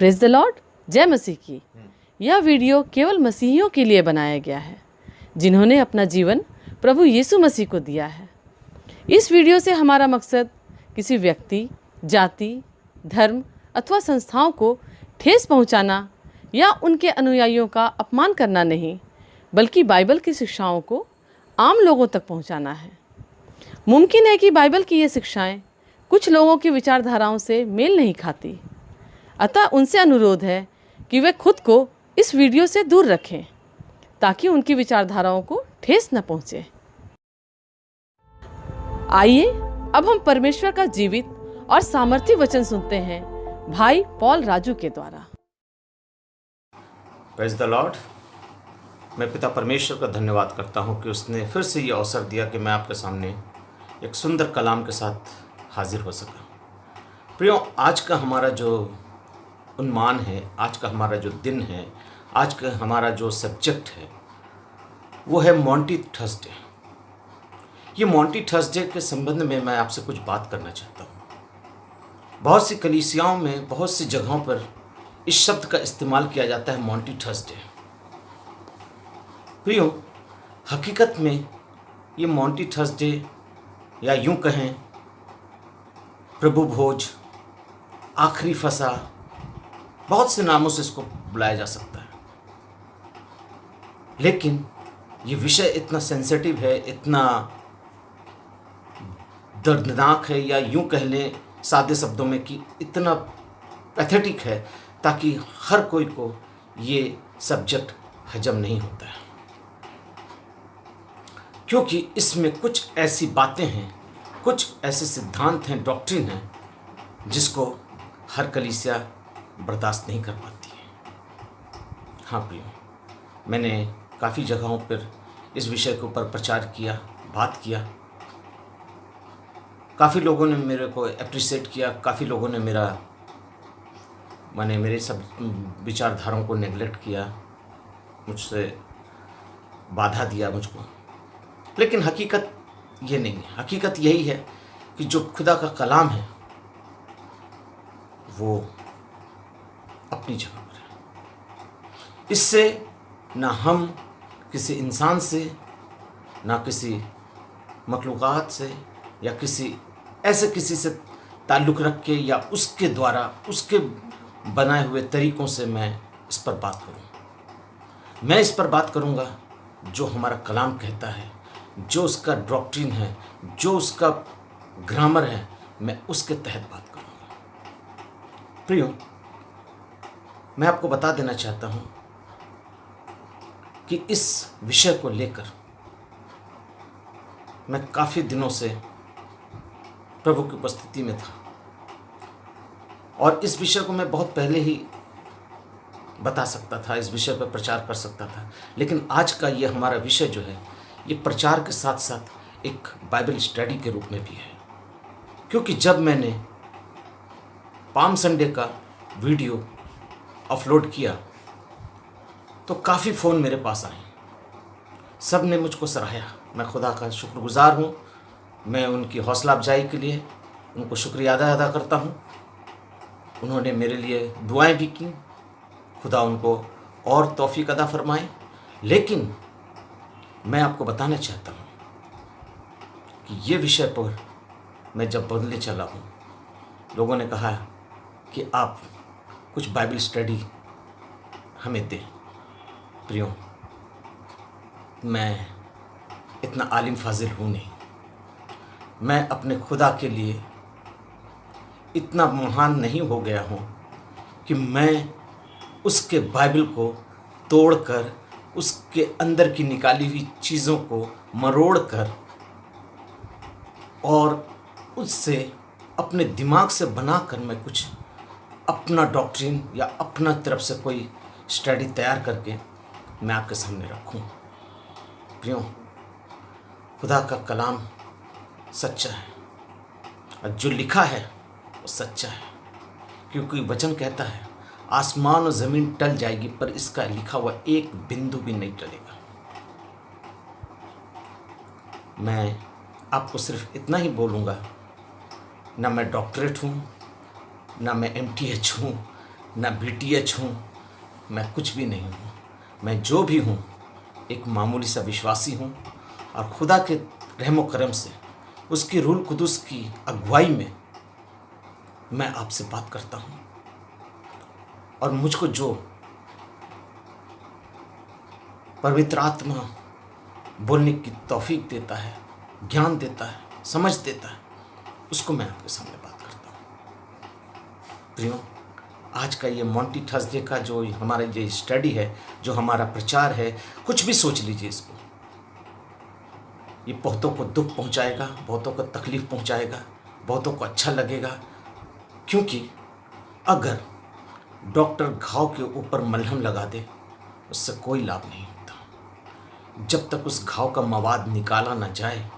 Praise the Lord, जय मसीह की। यह वीडियो केवल मसीहियों के लिए बनाया गया है जिन्होंने अपना जीवन प्रभु यीशु मसीह को दिया है। इस वीडियो से हमारा मकसद किसी व्यक्ति, जाति, धर्म अथवा संस्थाओं को ठेस पहुंचाना या उनके अनुयायियों का अपमान करना नहीं, बल्कि बाइबल की शिक्षाओं को आम लोगों तक पहुंचाना है। मुमकिन है कि बाइबल की ये शिक्षाएं कुछ लोगों की विचारधाराओं से मेल नहीं खाती, अतः उनसे अनुरोध है कि वे खुद को इस वीडियो से दूर रखें ताकि उनकी विचारधाराओं को ठेस न पहुंचे। आइए अब हम परमेश्वर का जीवित और सामर्थी वचन सुनते हैं भाई पॉल राजू के द्वारा। Praise the Lord. मैं पिता परमेश्वर का धन्यवाद करता हूँ कि उसने फिर से ये अवसर दिया कि मैं आपके सामने एक सुंदर कलाम के साथ हाजिर हो सका। प्रियो, आज का हमारा जो उन्मान है, आज का हमारा जो दिन है, आज का हमारा जो सब्जेक्ट है वो है मॉन्टी थर्सडे। ये मॉन्टी थर्सडे के संबंध में मैं आपसे कुछ बात करना चाहता हूँ। बहुत सी कलीसियाओं में, बहुत सी जगहों पर इस शब्द का इस्तेमाल किया जाता है, मॉन्टी थर्सडे। प्रियो, हकीकत में ये मॉन्टी थर्सडे या यूं कहें प्रभु भोज, आखिरी फसा, बहुत से नामों से इसको बुलाया जा सकता है। लेकिन ये विषय इतना सेंसिटिव है, इतना दर्दनाक है, या यूं कह लें सादे शब्दों में कि इतना पैथेटिक है ताकि हर कोई को ये सब्जेक्ट हजम नहीं होता है, क्योंकि इसमें कुछ ऐसी बातें हैं, कुछ ऐसे सिद्धांत हैं, डॉक्ट्रिन हैं, जिसको हर कलीसिया बर्दाश्त नहीं कर पाती है। हाँ प्रियो, मैंने काफ़ी जगहों पर इस विषय के ऊपर प्रचार किया, बात किया। काफ़ी लोगों ने मेरे को अप्रिशिएट किया, काफ़ी लोगों ने मेरे सब विचारधाराओं को नेगलेक्ट किया, मुझसे बाधा दिया मुझको। लेकिन हकीकत ये नहीं है। हकीकत यही है कि जो खुदा का कलाम है वो अपनी जगह पर है। इससे ना हम किसी इंसान से, ना किसी मखलूक़ात से, या किसी से ताल्लुक़ रख के, या उसके द्वारा, उसके बनाए हुए तरीक़ों से मैं इस पर बात करूँ। मैं इस पर बात करूँगा जो हमारा कलाम कहता है, जो उसका डॉक्ट्रिन है, जो उसका ग्रामर है, मैं उसके तहत बात करूँगा। प्रियो, मैं आपको बता देना चाहता हूँ कि इस विषय को लेकर मैं काफ़ी दिनों से प्रभु की उपस्थिति में था, और इस विषय को मैं बहुत पहले ही बता सकता था, इस विषय पर प्रचार कर सकता था। लेकिन आज का ये हमारा विषय जो है, ये प्रचार के साथ साथ एक बाइबल स्टडी के रूप में भी है। क्योंकि जब मैंने पाम संडे का वीडियो अपलोड किया तो काफ़ी फ़ोन मेरे पास आए, सब ने मुझको सराहा। मैं खुदा का शुक्रगुज़ार हूँ। मैं उनकी हौसला अफजाई के लिए उनको शुक्रिया अदा करता हूँ। उन्होंने मेरे लिए दुआएं भी की, खुदा उनको और तौफीक अदा फरमाए। लेकिन मैं आपको बताना चाहता हूँ कि ये विषय पर मैं जब बोलने चला हूँ, लोगों ने कहा कि आप कुछ बाइबल स्टडी हमें दें। प्रियो, मैं इतना आलिम फाजिल हूँ नहीं। मैं अपने खुदा के लिए इतना महान नहीं हो गया हूँ कि मैं उसके बाइबल को तोड़कर, उसके अंदर की निकाली हुई चीज़ों को मरोड़कर और उससे अपने दिमाग से बनाकर मैं कुछ अपना डॉक्ट्रिन या अपना तरफ से कोई स्टडी तैयार करके मैं आपके सामने रखूं। प्रियो, खुदा का कलाम सच्चा है, और जो लिखा है वो सच्चा है, क्योंकि वचन कहता है आसमान और ज़मीन टल जाएगी पर इसका लिखा हुआ एक बिंदु भी नहीं टलेगा। मैं आपको सिर्फ इतना ही बोलूँगा, ना मैं डॉक्टरेट हूँ, ना मैं MTH हूँ, ना BTH हूँ, मैं कुछ भी नहीं हूँ। मैं जो भी हूँ एक मामूली सा विश्वासी हूँ, और खुदा के रहमो करम से उसकी रूह कुदुस की अगुवाई में मैं आपसे बात करता हूँ। और मुझको जो पवित्र आत्मा बोलने की तौफीक देता है, ज्ञान देता है, समझ देता है, उसको मैं आपके सामने बात करता हूँ। प्रियो, आज का ये मॉन्टी थर्सडे का जो हमारा ये स्टडी है, जो हमारा प्रचार है, कुछ भी सोच लीजिए इसको, ये बहुतों को दुख पहुंचाएगा, बहुतों को तकलीफ पहुंचाएगा, बहुतों को अच्छा लगेगा। क्योंकि अगर डॉक्टर घाव के ऊपर मलहम लगा दे, उससे कोई लाभ नहीं होता। जब तक उस घाव का मवाद निकाला ना जाए,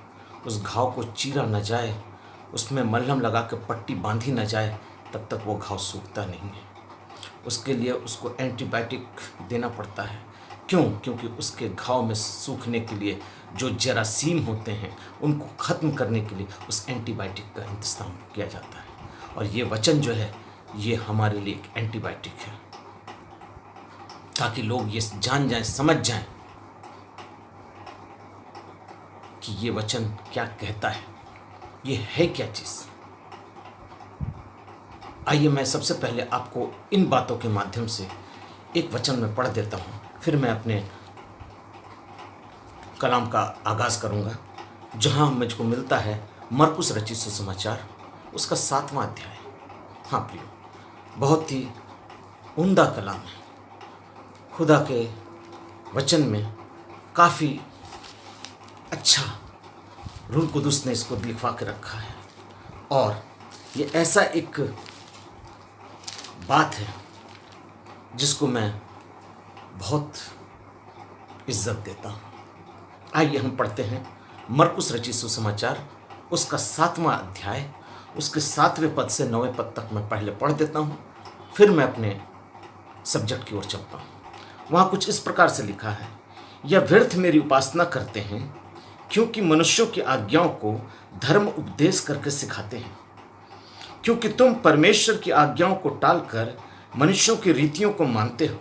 उस घाव को चीरा ना जाए, उसमें मलहम लगा के पट्टी बांधी ना जाए, तब तक वो घाव सूखता नहीं है। उसके लिए उसको एंटीबायोटिक देना पड़ता है। क्यों? क्योंकि उसके घाव में सूखने के लिए जो जरासीम होते हैं, उनको ख़त्म करने के लिए उस एंटीबायोटिक का इंतज़ाम किया जाता है। और ये वचन जो है, ये हमारे लिए एक एंटीबायोटिक है, ताकि लोग ये जान जाएं, समझ जाएं कि ये वचन क्या कहता है, ये है क्या चीज़। आइए मैं सबसे पहले आपको इन बातों के माध्यम से एक वचन में पढ़ देता हूँ, फिर मैं अपने कलाम का आगाज़ करूँगा, जहाँ मुझको मिलता है मरकुस रचित सुसमाचार, उसका 7वां अध्याय। हाँ प्रियो, बहुत ही उम्दा कलाम है। खुदा के वचन में काफ़ी अच्छा रूह कुदुस ने इसको लिखवा के रखा है, और ये ऐसा एक बात है जिसको मैं बहुत इज्जत देता हूँ। आइए हम पढ़ते हैं मरकुस रचित सुसमाचार, उसका 7वां अध्याय, उसके 7वें पद से 9वें पद तक मैं पहले पढ़ देता हूँ, फिर मैं अपने सब्जेक्ट की ओर चलता हूँ। वहाँ कुछ इस प्रकार से लिखा है, यह व्यर्थ मेरी उपासना करते हैं, क्योंकि मनुष्यों की आज्ञाओं को धर्म उपदेश करके सिखाते हैं। क्योंकि तुम परमेश्वर की आज्ञाओं को टालकर मनुष्यों की रीतियों को मानते हो।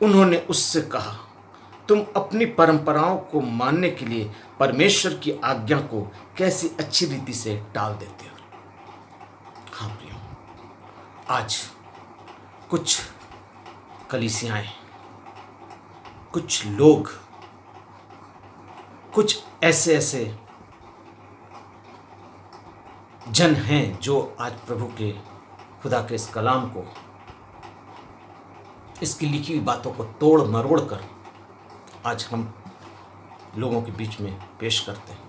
उन्होंने उससे कहा, तुम अपनी परंपराओं को मानने के लिए परमेश्वर की आज्ञा को कैसी अच्छी रीति से टाल देते हो। हाँ प्रियो, आज कुछ कलीसियाएं, कुछ लोग, कुछ ऐसे जन हैं जो आज प्रभु के खुदा के इस कलाम को, इसकी लिखी हुई बातों को तोड़ मरोड़ कर आज हम लोगों के बीच में पेश करते हैं।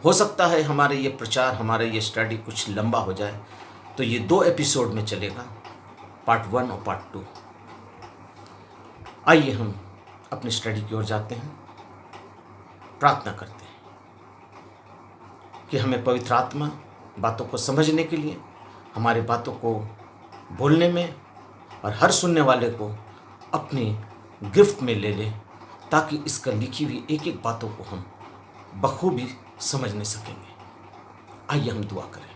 हो सकता है हमारे ये प्रचार, हमारे ये स्टडी कुछ लंबा हो जाए, तो ये 2 एपिसोड में चलेगा, पार्ट 1 और पार्ट 2। आइए हम अपनी स्टडी की ओर जाते हैं, प्रार्थना करते हैं कि हमें पवित्र आत्मा बातों को समझने के लिए, हमारे बातों को बोलने में, और हर सुनने वाले को अपनी गिफ्ट में ले ले, ताकि इसका लिखी हुई एक एक बातों को हम बखूबी समझने सकेंगे। आइए हम दुआ करें।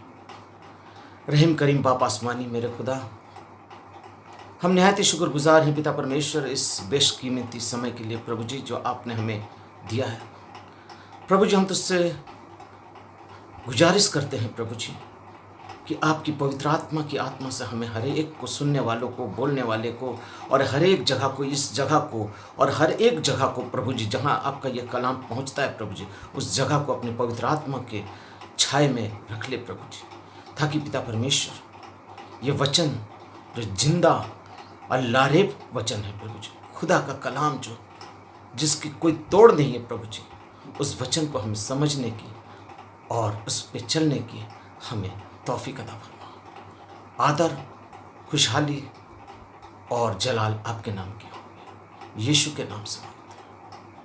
रहीम करीम बाप आसमानी मेरे खुदा, हम निहायत ही शुक्रगुजार हैं पिता परमेश्वर, इस बेशकीमती समय के लिए प्रभु जी जो आपने हमें दिया है। प्रभु जी, हम तुझसे गुजारिश करते हैं प्रभु जी कि आपकी पवित्र आत्मा की आत्मा से हमें हर एक को, सुनने वालों को, बोलने वाले को, और हर एक जगह को, इस जगह को और हर एक जगह को प्रभु जी जहाँ आपका ये कलाम पहुँचता है प्रभु जी, उस जगह को अपनी पवित्र आत्मा के छाए में रख ले प्रभु जी, ताकि पिता परमेश्वर ये वचन जो जिंदा और लारेब वचन है प्रभु जी, खुदा का कलाम जो जिसकी कोई तोड़ नहीं है प्रभु जी, उस वचन को हमें समझने की और उस पे चलने की हमें तौफीक अता फरमा। आदर, खुशहाली और जलाल आपके नाम की हो, यीशु के नाम से मांगते हैं,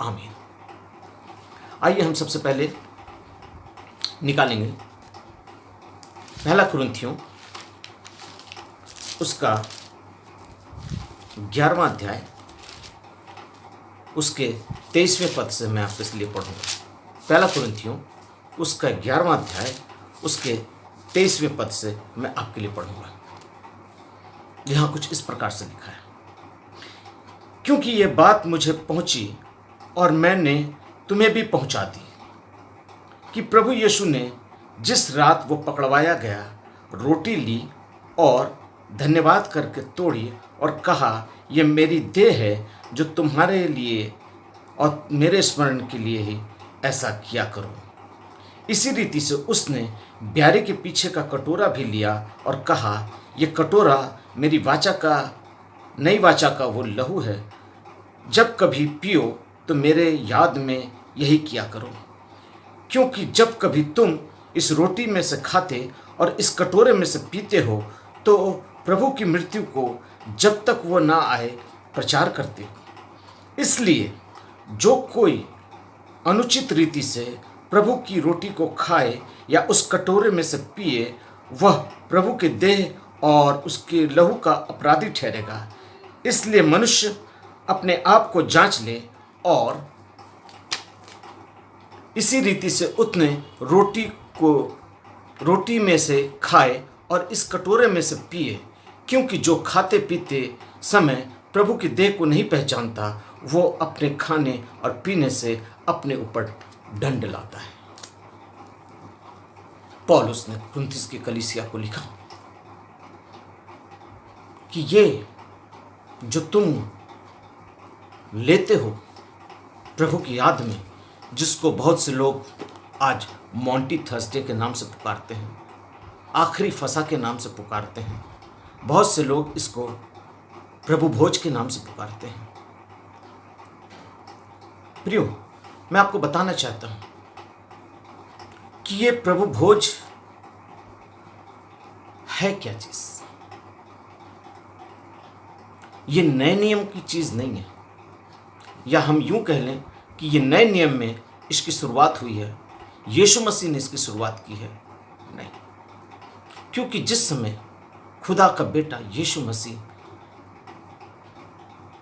आमीन। आइए हम सबसे पहले निकालेंगे पहला कुरिन्थियों उसका 11वां अध्याय, उसके 23वें पद से मैं आपके लिए पढ़ूंगा। पहला कुरिन्थियों उसका 11वां अध्याय, उसके 23वें पद से मैं आपके लिए पढ़ूंगा। यहाँ कुछ इस प्रकार से लिखा है, क्योंकि ये बात मुझे पहुंची और मैंने तुम्हें भी पहुंचा दी कि प्रभु यीशु ने जिस रात वो पकड़वाया गया रोटी ली और धन्यवाद करके तोड़ी और कहा, यह मेरी देह है जो तुम्हारे लिए और मेरे स्मरण के लिए ही ऐसा किया करो। इसी रीति से उसने ब्यारे के पीछे का कटोरा भी लिया और कहा, यह कटोरा मेरी नई वाचा का वो लहू है, जब कभी पियो तो मेरे याद में यही किया करो। क्योंकि जब कभी तुम इस रोटी में से खाते और इस कटोरे में से पीते हो तो प्रभु की मृत्यु को जब तक वो ना आए प्रचार करते हो। इसलिए जो कोई अनुचित रीति से प्रभु की रोटी को खाए या उस कटोरे में से पिए, वह प्रभु के देह और उसके लहू का अपराधी ठहरेगा। इसलिए मनुष्य अपने आप को जांच ले और इसी रीति से उतने रोटी में से खाए और इस कटोरे में से पिए। क्योंकि जो खाते पीते समय प्रभु के देह को नहीं पहचानता, वो अपने खाने और पीने से अपने ऊपर दंड लाता है। पौलुस ने कुरिन्थियों की कलीसिया को लिखा कि ये जो तुम लेते हो प्रभु की याद में, जिसको बहुत से लोग आज मॉन्टी थर्सडे के नाम से पुकारते हैं, आखिरी फसा के नाम से पुकारते हैं, बहुत से लोग इसको प्रभु भोज के नाम से पुकारते हैं। प्रियो, मैं आपको बताना चाहता हूं कि ये प्रभु भोज है क्या चीज। ये नए नियम की चीज नहीं है, या हम यूं कह लें कि ये नए नियम में इसकी शुरुआत हुई है, यीशु मसीह ने इसकी शुरुआत की है। नहीं, क्योंकि जिस समय खुदा का बेटा यीशु मसीह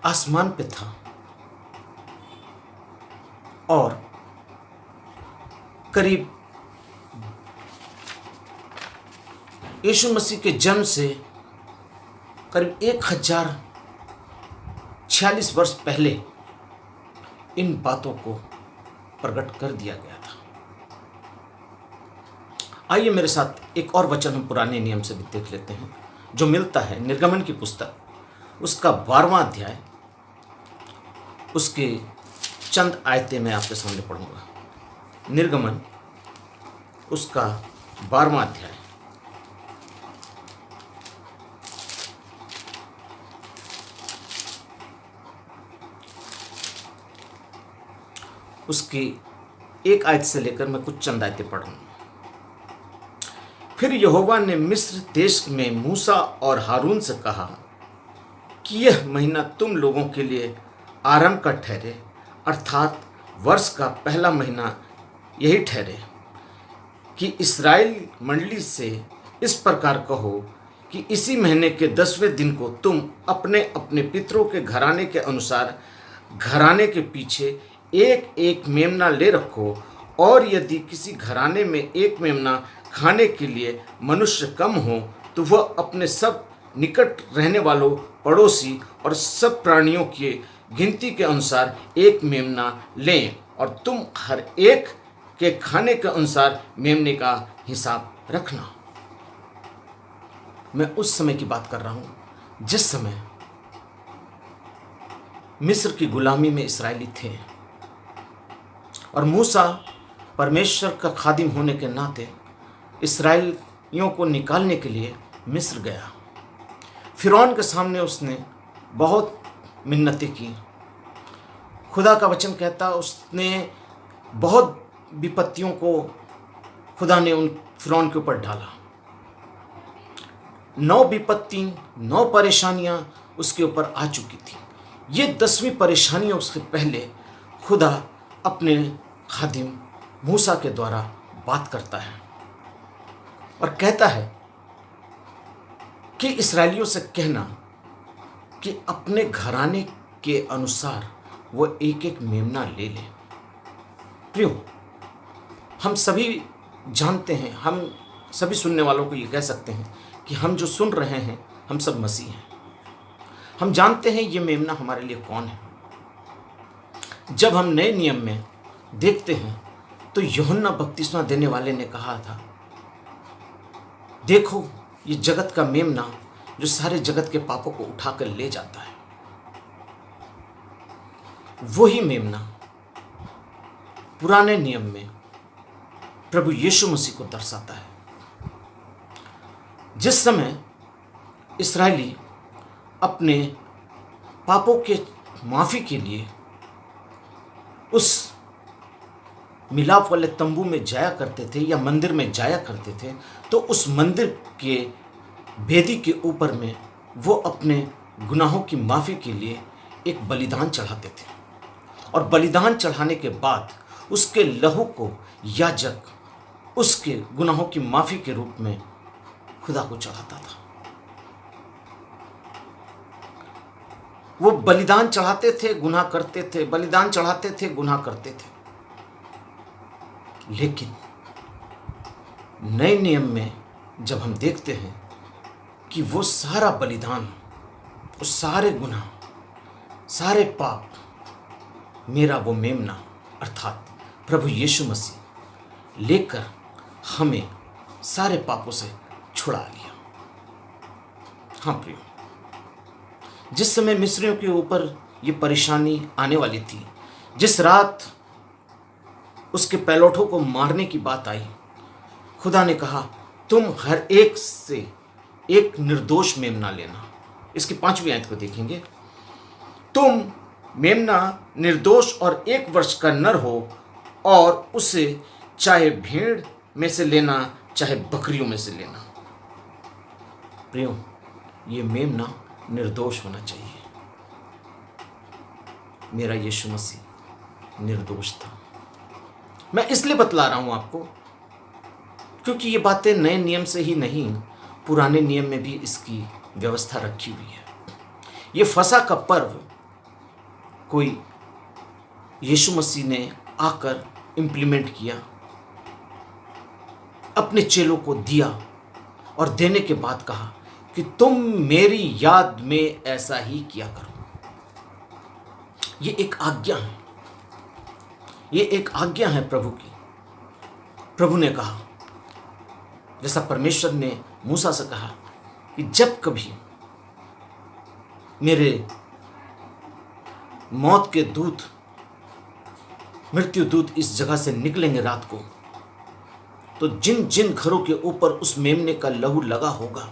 आसमान पे था और करीब यीशु मसीह के जन्म से करीब 1046 वर्ष पहले इन बातों को प्रकट कर दिया गया था। आइए मेरे साथ एक और वचन हम पुराने नियम से भी देख लेते हैं, जो मिलता है निर्गमन की पुस्तक, उसका 12वां अध्याय, उसके चंद आयतें मैं आपके सामने पढ़ूंगा। निर्गमन उसका 12वां अध्याय, उसकी एक आयत से लेकर मैं कुछ चंद आयतें पढ़ूंगा। फिर यहोवा ने मिस्र देश में मूसा और हारून से कहा कि यह महीना तुम लोगों के लिए आरंभ का ठहरे, अर्थात वर्ष का पहला महीना यही ठहरे, कि इस्राएल मंडली से इस प्रकार कहो कि इसी महीने के 10वें दिन को तुम अपने अपने पितरों के घराने के अनुसार घराने के पीछे एक एक मेमना ले रखो। और यदि किसी घराने में एक मेमना खाने के लिए मनुष्य कम हो तो वह अपने सब निकट रहने वालों, पड़ोसी और सब प्राणियों की गिनती के अनुसार एक मेमना लें, और तुम हर एक के खाने के अनुसार मेमने का हिसाब रखना। मैं उस समय की बात कर रहा हूं जिस समय मिस्र की गुलामी में इस्राएली थे और मूसा परमेश्वर का खादिम होने के नाते इस्राएलियों को निकालने के लिए मिस्र गया। फिरौन के सामने उसने बहुत मिन्नतें की। खुदा का वचन कहता उसने बहुत विपत्तियों को खुदा ने उन फिरौन के ऊपर डाला। 9 विपत्ति, 9 परेशानियां उसके ऊपर आ चुकी थी। ये 10वीं परेशानियां उसके पहले खुदा अपने खादिम मूसा के द्वारा बात करता है और कहता है कि इस्राएलियों से कहना कि अपने घराने के अनुसार वो एक एक मेमना ले ले। प्रियो, हम सभी जानते हैं, हम सभी सुनने वालों को ये कह सकते हैं कि हम जो सुन रहे हैं हम सब मसीह हैं। हम जानते हैं ये मेमना हमारे लिए कौन है। जब हम नए नियम में देखते हैं तो यूहन्ना बपतिस्मा देने वाले ने कहा था, देखो ये जगत का मेमना जो सारे जगत के पापों को उठाकर ले जाता है। वही मेमना पुराने नियम में प्रभु यीशु मसीह को दर्शाता है। जिस समय इस्राएली अपने पापों के माफी के लिए उस मिलाप वाले तंबू में जाया करते थे या मंदिर में जाया करते थे, तो उस मंदिर के वेदी के ऊपर में वो अपने गुनाहों की माफ़ी के लिए एक बलिदान चढ़ाते थे, और बलिदान चढ़ाने के बाद उसके लहू को याजक उसके गुनाहों की माफ़ी के रूप में खुदा को चढ़ाता था। वो बलिदान चढ़ाते थे, गुनाह करते थे, बलिदान चढ़ाते थे, गुनाह करते थे। लेकिन नए नियम में जब हम देखते हैं कि वो सारा बलिदान, वो सारे गुनाह, सारे पाप, मेरा वो मेमना अर्थात प्रभु यीशु मसीह लेकर हमें सारे पापों से छुड़ा लिया। हाँ प्रियो, जिस समय मिस्रियों के ऊपर ये परेशानी आने वाली थी, जिस रात उसके पैलोठों को मारने की बात आई, खुदा ने कहा तुम हर एक से एक निर्दोष मेमना लेना। इसकी 5वीं आयत को देखेंगे, तुम मेमना निर्दोष और 1 वर्ष का नर हो, और उसे चाहे भेड़ में से लेना चाहे बकरियों में से लेना। प्रियो, ये मेमना निर्दोष होना चाहिए। मेरा यीशु मसीह निर्दोष था। मैं इसलिए बतला रहा हूं आपको क्योंकि ये बातें नए नियम से ही नहीं, पुराने नियम में भी इसकी व्यवस्था रखी हुई है। ये फसह का पर्व कोई यीशु मसीह ने आकर इम्प्लीमेंट किया, अपने चेलों को दिया, और देने के बाद कहा कि तुम मेरी याद में ऐसा ही किया करो। ये एक आज्ञा है, ये एक आज्ञा है प्रभु की। प्रभु ने कहा, जैसा परमेश्वर ने मूसा से कहा कि जब कभी मेरे मौत के दूत, मृत्यु दूत इस जगह से निकलेंगे रात को, तो जिन जिन घरों के ऊपर उस मेमने का लहू लगा होगा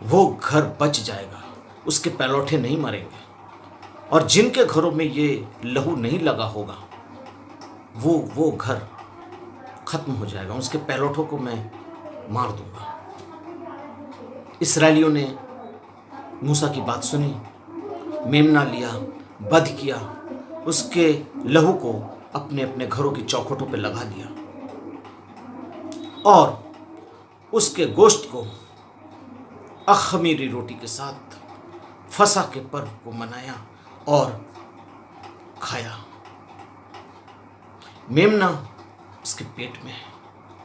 वो घर बच जाएगा, उसके पैलौठे नहीं मरेंगे। और जिनके घरों में ये लहू नहीं लगा होगा वो घर खत्म हो जाएगा, उसके पैलौठों को मैं मार दूंगा। इस्राएलियों ने मूसा की बात सुनी, मेमना लिया, वध किया, उसके लहू को अपने अपने घरों की चौखटों पर लगा दिया, और उसके गोश्त को अखमीरी रोटी के साथ फसह के पर्व को मनाया और खाया। मेमना उसके पेट में है,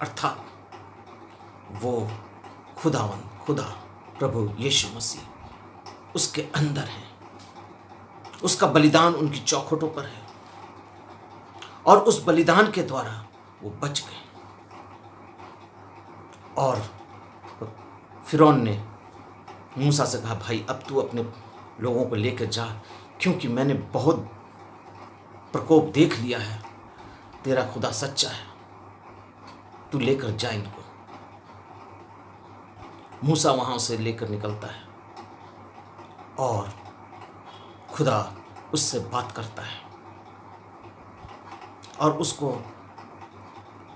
अर्थात वो खुदा प्रभु यीशु मसीह उसके अंदर है। उसका बलिदान उनकी चौखटों पर है, और उस बलिदान के द्वारा वो बच गए। और फिरौन ने मूसा से कहा, भाई अब तू अपने लोगों को लेकर जा, क्योंकि मैंने बहुत प्रकोप देख लिया है, तेरा खुदा सच्चा है, तू लेकर जा इनको। मूसा वहां से लेकर निकलता है और खुदा उससे बात करता है और उसको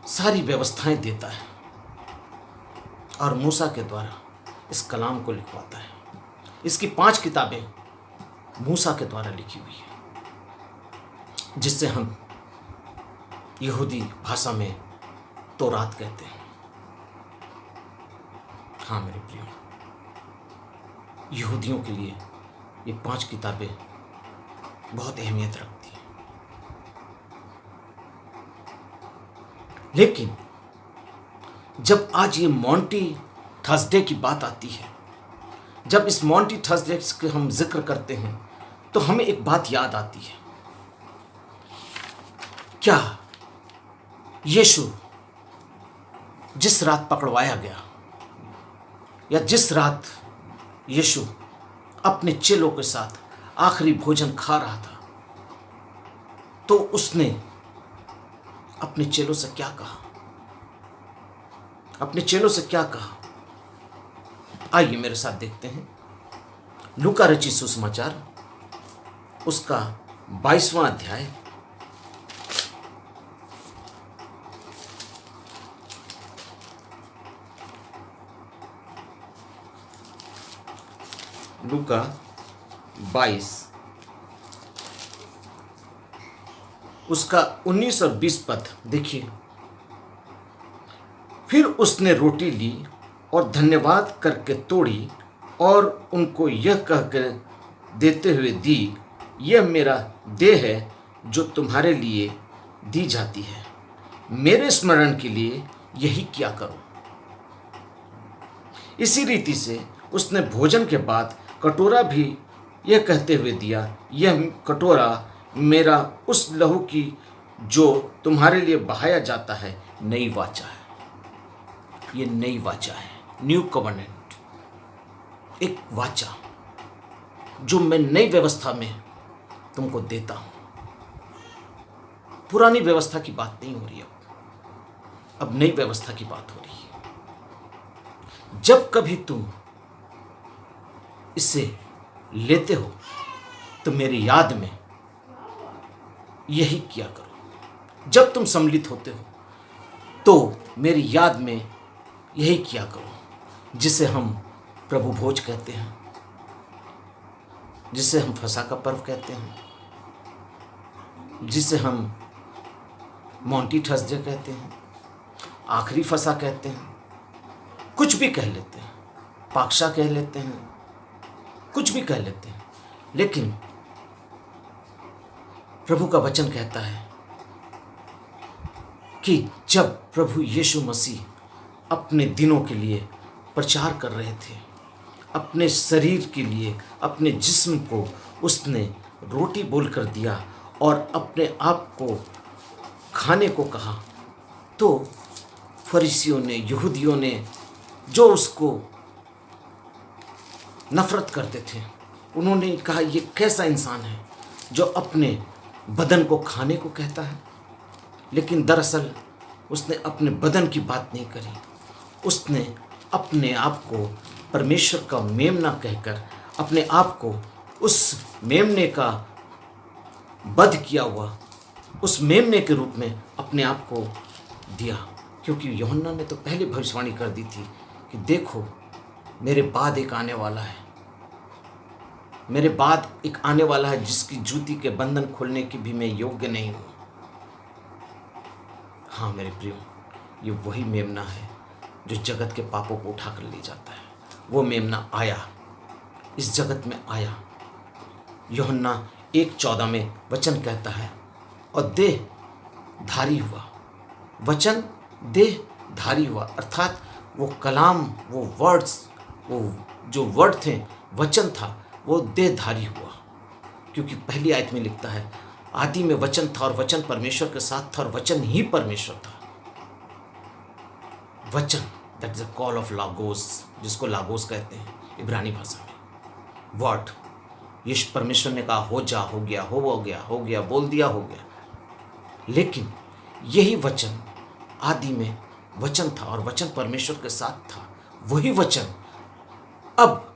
सारी व्यवस्थाएं देता है, और मूसा के द्वारा इस कलाम को लिखवाता है। इसकी 5 किताबें मूसा के द्वारा लिखी हुई है, जिससे हम यहूदी भाषा में तौरात कहते हैं। हाँ मेरे प्रियो, यहूदियों के लिए ये 5 किताबें बहुत अहमियत रखती हैं। लेकिन जब आज ये मॉन्टी थर्सडे की बात आती है, जब इस मॉन्टी थर्सडे के हम जिक्र करते हैं तो हमें एक बात याद आती है। क्या यीशु जिस रात पकड़वाया गया, या जिस रात यीशु अपने चेलों के साथ आखिरी भोजन खा रहा था, तो उसने अपने चेलों से क्या कहा? अपने चेलों से क्या कहा? आइए मेरे साथ देखते हैं लूका रचित सुसमाचार उसका 22वां अध्याय लूका 22 उसका 19 और 20 पद देखिए। फिर उसने रोटी ली और धन्यवाद करके तोड़ी और उनको यह कहकर देते हुए दी, यह मेरा देह है जो तुम्हारे लिए दी जाती है, मेरे स्मरण के लिए यही किया करो। इसी रीति से उसने भोजन के बाद कटोरा भी यह कहते हुए दिया, यह कटोरा मेरा उस लहू की जो तुम्हारे लिए बहाया जाता है नई वाचा है। ये नई वाचा है, न्यू कवर्नेंट, एक वाचा जो मैं नई व्यवस्था में तुमको देता हूं। पुरानी व्यवस्था की बात नहीं हो रही, अब नई व्यवस्था की बात हो रही है। जब कभी तुम इसे लेते हो तो मेरी याद में यही किया करो। जब तुम सम्मिलित होते हो तो मेरी याद में यही किया करो, जिसे हम प्रभु भोज कहते हैं, जिसे हम फसह का पर्व कहते हैं, जिसे हम मॉन्टी थर्सडे कहते हैं, आखिरी फसह कहते हैं, कुछ भी कह लेते हैं, पाकशा कह लेते हैं, कुछ भी कह लेते हैं, लेकिन प्रभु का वचन कहता है कि जब प्रभु यीशु मसीह अपने दिनों के लिए प्रचार कर रहे थे, अपने शरीर के लिए, अपने जिस्म को उसने रोटी बोलकर दिया और अपने आप को खाने को कहा, तो फरीसियों ने, यहूदियों ने, जो उसको नफरत करते थे, उन्होंने कहा ये कैसा इंसान है जो अपने बदन को खाने को कहता है। लेकिन दरअसल उसने अपने बदन की बात नहीं करी, उसने अपने आप को परमेश्वर का मेमना कहकर अपने आप को उस मेमने का वध किया हुआ, उस मेमने के रूप में अपने आप को दिया। क्योंकि यूहन्ना ने तो पहले भविष्यवाणी कर दी थी कि देखो मेरे बाद एक आने वाला है, मेरे बाद एक आने वाला है जिसकी जूती के बंधन खोलने की भी मैं योग्य नहीं हूँ। हाँ मेरे प्रियो, ये वही मेमना है जो जगत के पापों को उठाकर ले जाता है। वो मेमना आया, इस जगत में आया। यूहन्ना 1:14 में वचन कहता है, और देह धारी हुआ। वचन देह धारी हुआ, अर्थात वो कलाम, वो वर्ड्स, वो जो वर्ड थे, वचन था, वो देह धारी हुआ। क्योंकि पहली आयत में लिखता है, आदि में वचन था और वचन परमेश्वर के साथ था और वचन ही परमेश्वर था। वचन, that is a call of Lagos, जिसको लागोस कहते हैं इब्रानी भाषा में। वर्ड, यीशु परमेश्वर ने कहा हो जा, हो गया, हो गया, हो गया, बोल दिया, हो गया। लेकिन यही वचन आदि में वचन था और वचन परमेश्वर के साथ था। वही वचन अब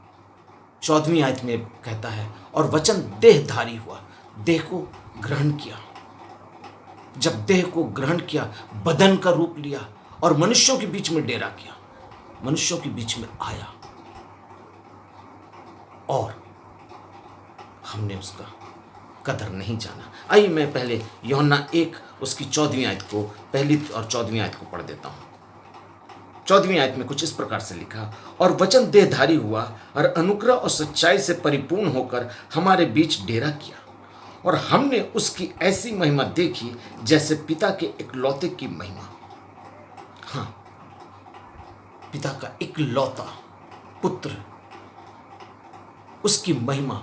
14वीं आयत में कहता है, और वचन देहधारी हुआ, देह को ग्रहण किया। जब देह को ग्रहण किया, बदन का रूप लिया और मनुष्यों के बीच में डेरा किया, मनुष्यों के बीच में आया, और हमने उसका कदर नहीं जाना। आइए मैं पहले यूहन्ना 1 उसकी 14वीं आयत को, पहली और 14वीं आयत को पढ़ देता हूँ। 14वीं आयत में कुछ इस प्रकार से लिखा, और वचन देहधारी हुआ और अनुग्रह और सच्चाई से परिपूर्ण होकर हमारे बीच डेरा किया, और हमने उसकी ऐसी महिमा देखी जैसे पिता के इकलौते की महिमा। हाँ, पिता का इकलौता पुत्र उसकी महिमा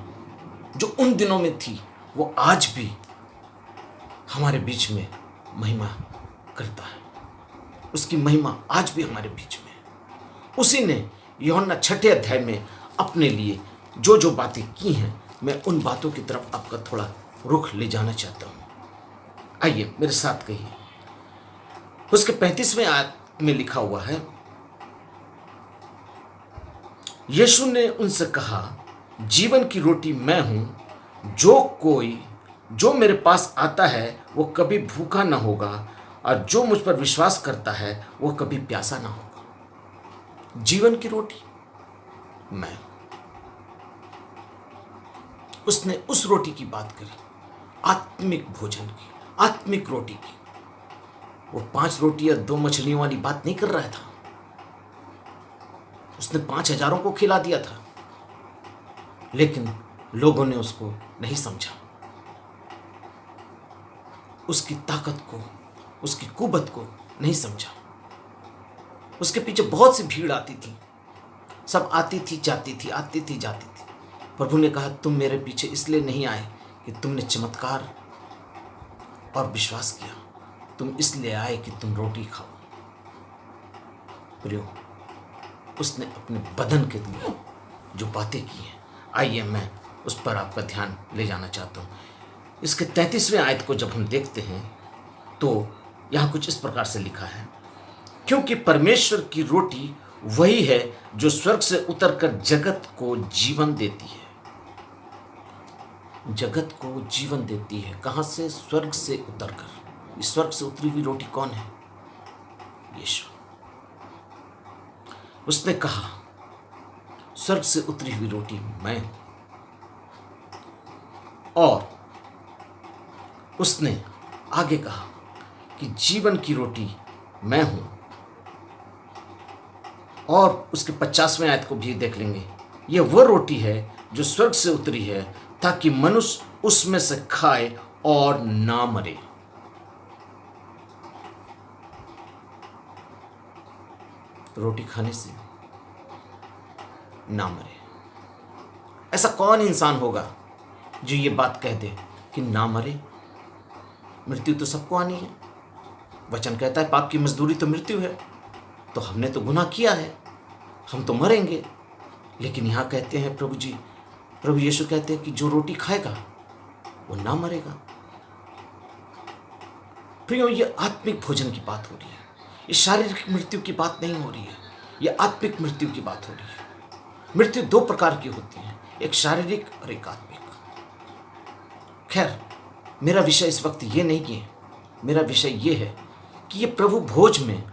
जो उन दिनों में थी वो आज भी हमारे बीच में महिमा करता है। उसकी महिमा आज भी हमारे बीच में है। उसी ने यूहन्ना 6 अध्याय में अपने लिए जो जो बातें की हैं, मैं उन बातों की तरफ आपका थोड़ा रुख ले जाना चाहता हूँ। आइए मेरे साथ कहिए। उसके 35वें आयत में लिखा हुआ है, यीशु ने उनसे कहा, जीवन की रोटी मैं हूं, जो मेरे पास आता है वो कभी भूखा ना होगा, और जो मुझ पर विश्वास करता है वो कभी प्यासा ना होगा। जीवन की रोटी मैं। उसने उस रोटी की बात करी, आत्मिक भोजन की, आत्मिक रोटी की। वो 5 रोटी या 2 मछलियों वाली बात नहीं कर रहा था। उसने 5,000 को खिला दिया था, लेकिन लोगों ने उसको नहीं समझा। उसकी ताकत को, उसकी कुवत को नहीं समझा। उसके पीछे बहुत सी भीड़ आती थी, सब आती थी जाती थी, आती थी जाती थी। प्रभु ने कहा, तुम मेरे पीछे इसलिए नहीं आए कि तुमने चमत्कार और विश्वास किया, तुम इसलिए आए कि तुम रोटी खाओ। प्रियो, उसने अपने बदन के लिए जो बातें की हैं, आइए मैं उस पर आपका ध्यान ले जाना चाहता हूँ। इसके 33वें आयत को जब हम देखते हैं तो यहाँ कुछ इस प्रकार से लिखा है, क्योंकि परमेश्वर की रोटी वही है जो स्वर्ग से उतरकर जगत को जीवन देती है। जगत को जीवन देती है। कहाँ से? स्वर्ग से उतरकर। इस स्वर्ग से उतरी हुई रोटी कौन है? यीशु। उसने कहा, स्वर्ग से उतरी हुई रोटी मैं हूं। और उसने आगे कहा कि जीवन की रोटी मैं हूं। और उसके 50वें आयत को भी देख लेंगे। यह वह रोटी है जो स्वर्ग से उतरी है, ताकि मनुष्य उसमें से खाए और ना मरे। रोटी खाने से ना मरे। ऐसा कौन इंसान होगा जो ये बात कह दे कि ना मरे? मृत्यु तो सबको आनी है। वचन कहता है पाप की मजदूरी तो मृत्यु है। तो हमने तो गुनाह किया है, हम तो मरेंगे। लेकिन यहां कहते हैं प्रभु यीशु कहते हैं कि जो रोटी खाएगा वो ना मरेगा। प्रियो, ये आत्मिक भोजन की बात हो रही है। ये शारीरिक मृत्यु की बात नहीं हो रही है, ये आत्मिक मृत्यु की बात हो रही है। मृत्यु 2 प्रकार की होती है, एक शारीरिक और एक आत्मिक। खैर, मेरा विषय इस वक्त ये नहीं है। मेरा विषय ये है कि ये प्रभु भोज में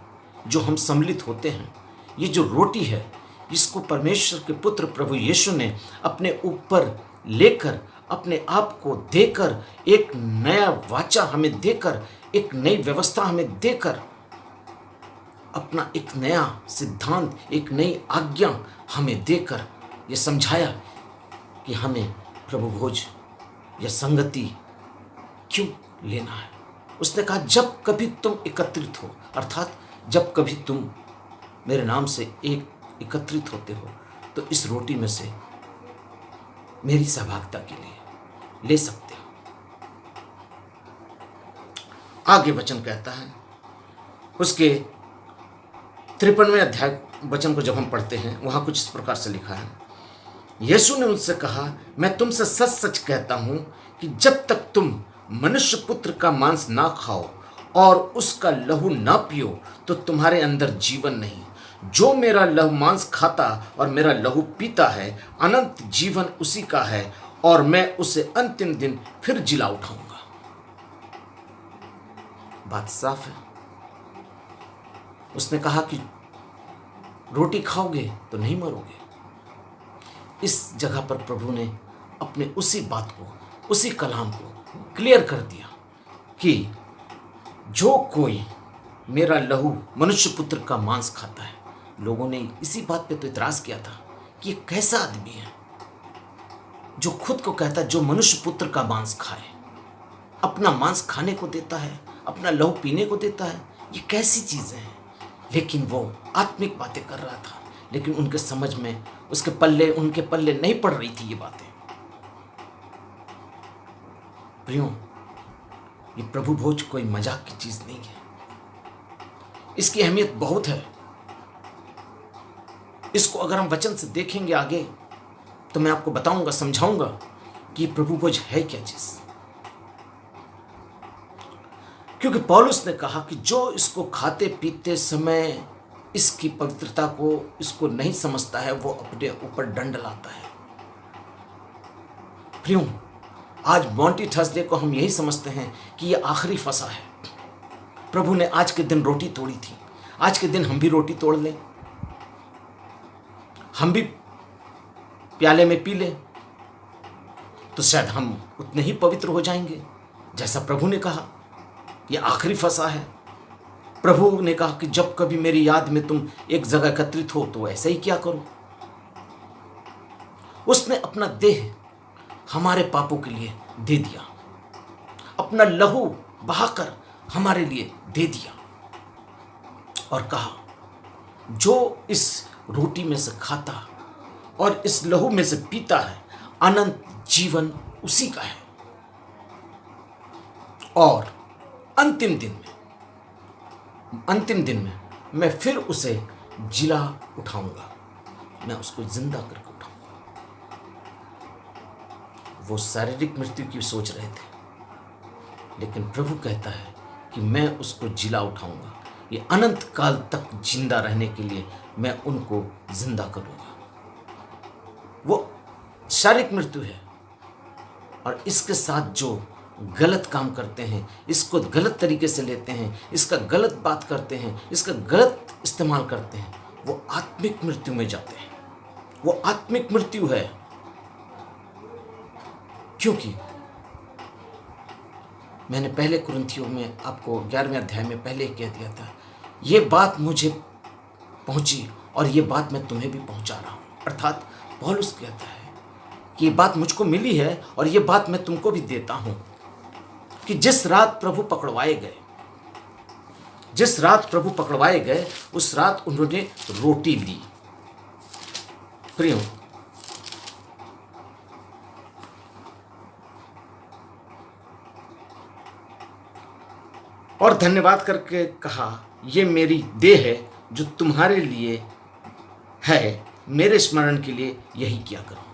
जो हम सम्मिलित होते हैं, ये जो रोटी है, इसको परमेश्वर के पुत्र प्रभु यीशु ने अपने ऊपर लेकर, अपने आप को देकर, एक नया वाचा हमें देकर, एक नई व्यवस्था हमें देकर, अपना एक नया सिद्धांत, एक नई आज्ञा हमें देकर ये समझाया कि हमें प्रभु भोज या संगति क्यों लेना है। उसने कहा, जब कभी तुम एकत्रित हो, अर्थात जब कभी तुम मेरे नाम से एकत्रित होते हो, तो इस रोटी में से मेरी सहभागिता के लिए ले सकते हो। आगे वचन कहता है, उसके 53वें अध्याय वचन को जब हम पढ़ते हैं, वहां कुछ इस प्रकार से लिखा है, यीशु ने उनसे कहा, मैं तुमसे सच सच कहता हूं कि जब तक तुम मनुष्य पुत्र का मांस ना खाओ और उसका लहू ना पियो, तो तुम्हारे अंदर जीवन नहीं। जो मेरा लहू मांस खाता और मेरा लहू पीता है, अनंत जीवन उसी का है, और मैं उसे अंतिम दिन फिर जिला उठाऊंगा। बात साफ है। उसने कहा कि रोटी खाओगे तो नहीं मरोगे। इस जगह पर प्रभु ने अपने उसी बात को, उसी कलाम को क्लियर कर दिया कि जो कोई मेरा लहू मनुष्य पुत्र का मांस खाता है। लोगों ने इसी बात पे तो इतराज किया था कि ये कैसा आदमी है जो खुद को कहता है जो मनुष्य पुत्र का मांस खाए, अपना मांस खाने को देता है, अपना लहू पीने को देता है। ये कैसी चीज़ें हैं? लेकिन वो आत्मिक बातें कर रहा था, लेकिन उनके समझ में उसके पल्ले, उनके पल्ले नहीं पड़ रही थी ये बातें। प्रियो, ये प्रभु भोज कोई मजाक की चीज नहीं है। इसकी अहमियत बहुत है। इसको अगर हम वचन से देखेंगे आगे तो मैं आपको बताऊंगा, समझाऊंगा कि प्रभु भोज है क्या चीज। क्योंकि पौलुस ने कहा कि जो इसको खाते पीते समय इसकी पवित्रता को, इसको नहीं समझता है, वो अपने ऊपर दंड लाता है। प्रियो, आज मॉन्टी थर्सडे को हम यही समझते हैं कि ये आखिरी फसा है। प्रभु ने आज के दिन रोटी तोड़ी थी। आज के दिन हम भी रोटी तोड़ लें, हम भी प्याले में पी लें, तो शायद हम उतने ही पवित्र हो जाएंगे जैसा प्रभु ने कहा। ये आखिरी फसा है। प्रभु ने कहा कि जब कभी मेरी याद में तुम एक जगह एकत्रित हो तो ऐसा ही क्या करो। उसने अपना देह हमारे पापों के लिए दे दिया, अपना लहू बहाकर हमारे लिए दे दिया, और कहा जो इस रोटी में से खाता और इस लहू में से पीता है, अनंत जीवन उसी का है। और अंतिम दिन में मैं फिर उसे जिला उठाऊंगा, मैं उसको जिंदा करके उठाऊंगा। वो शारीरिक मृत्यु की सोच रहे थे, लेकिन प्रभु कहता है कि मैं उसको जिला उठाऊंगा। ये अनंत काल तक जिंदा रहने के लिए मैं उनको जिंदा करूंगा। वो शारीरिक मृत्यु है, और इसके साथ जो गलत काम करते हैं, इसको गलत तरीके से लेते हैं, इसका गलत बात करते हैं, इसका गलत इस्तेमाल करते हैं, वो आत्मिक मृत्यु में जाते हैं। वो आत्मिक मृत्यु है। क्योंकि मैंने पहले कुरिन्थियों में आपको 11वें अध्याय में पहले कह दिया था, ये बात मुझे पहुंची और ये बात मैं तुम्हें भी पहुंचा रहा हूं। अर्थात पौलुस कहता है कि ये बात मुझको मिली है और ये बात मैं तुमको भी देता हूं कि जिस रात प्रभु पकड़वाए गए उस रात उन्होंने रोटी ली। प्रियो, और धन्यवाद करके कहा, ये मेरी देह है जो तुम्हारे लिए है, मेरे स्मरण के लिए यही किया करो,